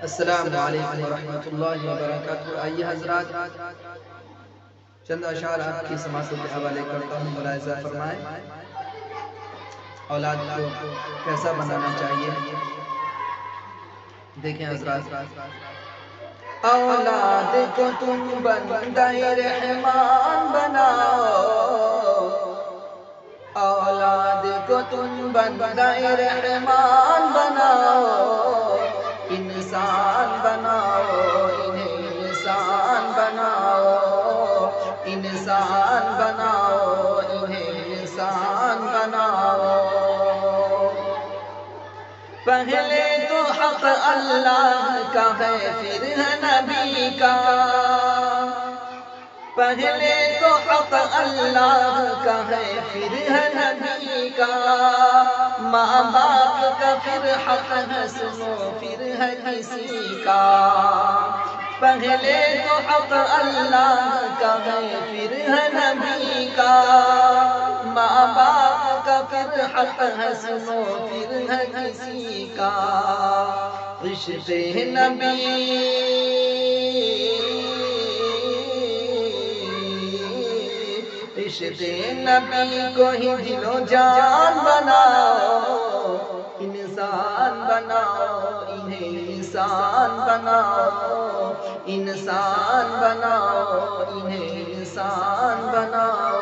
السلام علیکم ورحمۃ اللہ وبرکاتہ۔ آئیے حضرات چند اشعار آپ کی سماعتوں کے حوالے کرتا ہوں، ملاحظہ فرمائیں اولاد کو کیسا بنانا چاہیے۔ دیکھیں حضرات، اولاد کو تم بندہ رحمان بناؤ، اولاد کو تم بندہ رحمان بناؤ، انسان بناؤ انہیں انسان بناؤ، انسان بناؤ انہیں انسان بناؤ۔ پہلے تو حق اللہ کا ہے پھر ہے نبی کا، پہلے تو حق اللہ کا ہے پھر ہے نبی کا، ماں باپ کا پھر حق ہے سنو پھر ہے کسی کا۔ پہلے تو حق اللہ کا ہے پھر ہے نبی کا، ماں باپ کا پھر حق ہے سنو پھر ہے کسی کا۔ عشق نبی عشق نبی کو ہی دل و جان بناؤ، انسان بناؤ انہیں انسان بناؤ، انسان بناؤ انہیں انسان بناؤ۔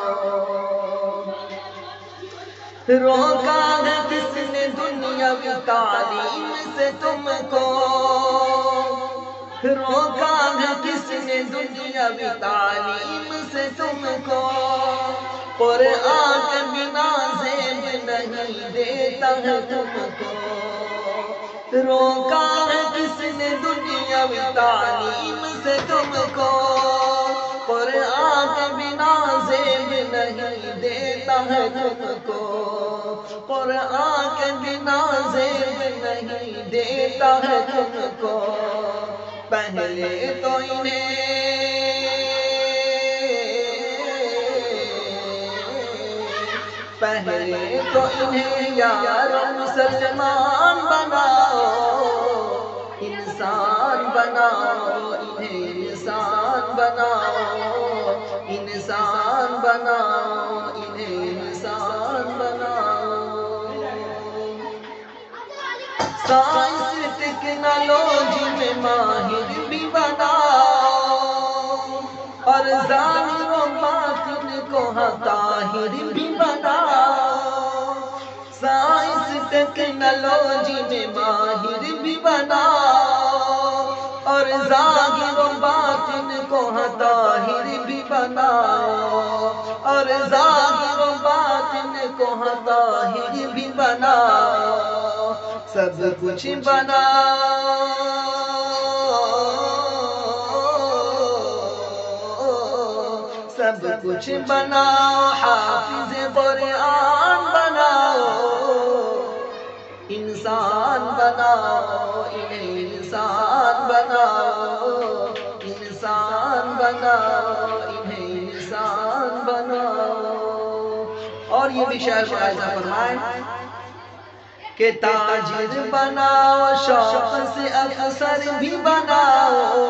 روکا ہے کس نے دنیاوی تعلیم سے تم کو، روکا ہے کس نے دنیاوی تعلیم سے تم کو، قرآن کے بنا زیب نہیں دیتا ہے تم کو۔ روکا ہے کس نے دنیاوی تعلیم سے تم کو، قرآن کے بنا زیب نہیں دیتا ہے تم کو، قرآن کے بنا زیب نہیں دیتا ہے تم کو۔ پہلے تو پہلے تو انہیں یار مسلمان بناؤ، انسان بناؤ انہیں انسان بناؤ، انسان بناؤ انہیں انسان بناؤ۔ سائنس ٹیکنالوجی میں ماہر بھی بناؤ، اور ظاہر و باطن کو طاہر بھی بناؤ۔ سائنس ٹیکنالوجی میں ماہر بھی بناؤ، اور ظاہر و باطن کو طاہر بھی بناؤ، اور ظاہر و باطن کو طاہر بھی بناؤ۔ سب کچھ بناؤ، سب کچھ بناؤ، حافظ قرآن بناؤ، انسان بناؤ انہیں انسان بناؤ، انسان بناؤ انہیں انسان بناؤ۔ اور یہ بھی شعر ملاحظہ فرمائیں کہ تاجر بناؤ شوق سے افسر بھی بناؤ،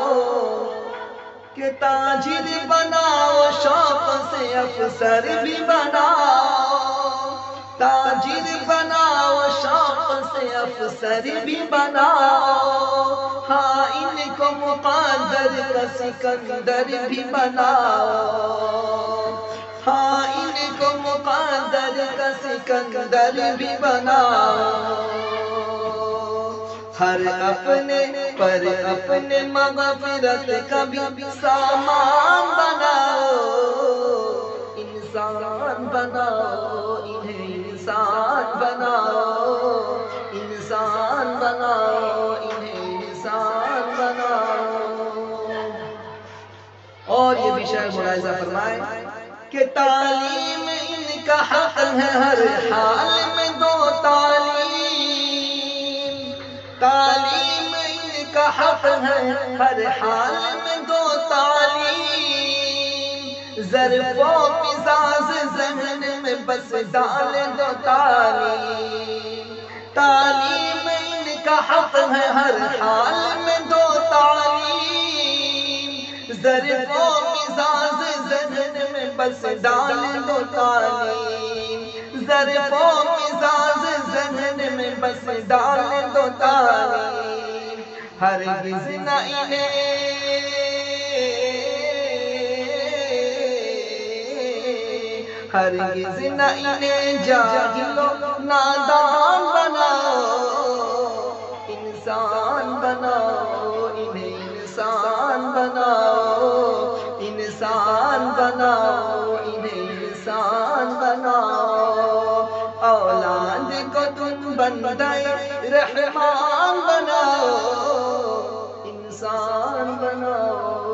کہ تاجر بناؤ شوق سے افسر بھی بناؤ، تاجر بناؤ شوق سے افسر بھی بناؤ، ہاں ان کو مقدر کا سکندر بھی بناؤ، ہاں ان کو مقدر کا سکندر بھی بناؤ۔ ہر اپنے پر اپنے مغفرت کا بھی سامان بناؤ، انسان بناؤ انہیں انسان بناؤ، انسان بناؤ انہیں انسان بناؤ۔ اور یہ بھی شعر ملاحظہ فرمائیں کہ تعلیم ان کا حق ہے ہر حال میں دو تعلیم، تعلیم ان کا حق ہے ہر حال میں دو تعلیم، ظرف و مزاج ذہن میں بس ڈال دو تعلیم، تعلیم ان کا حق ہے ہر حال میں دو تعلیم، ظرف و مزاج ذہن میں بس ڈال دو تعلیم، ظرف و مزاج ذہن میں بس ڈال دو تعلیم، ہرگز نہ ہرگز نہ انہیں جاہل و نادان بناؤ، انسان بناؤ، انہیں انسان بناؤ، انسان بناؤ، انہیں انسان بناؤ، اولاد کو تم بندہ رحمان بناؤ، انسان بناؤ۔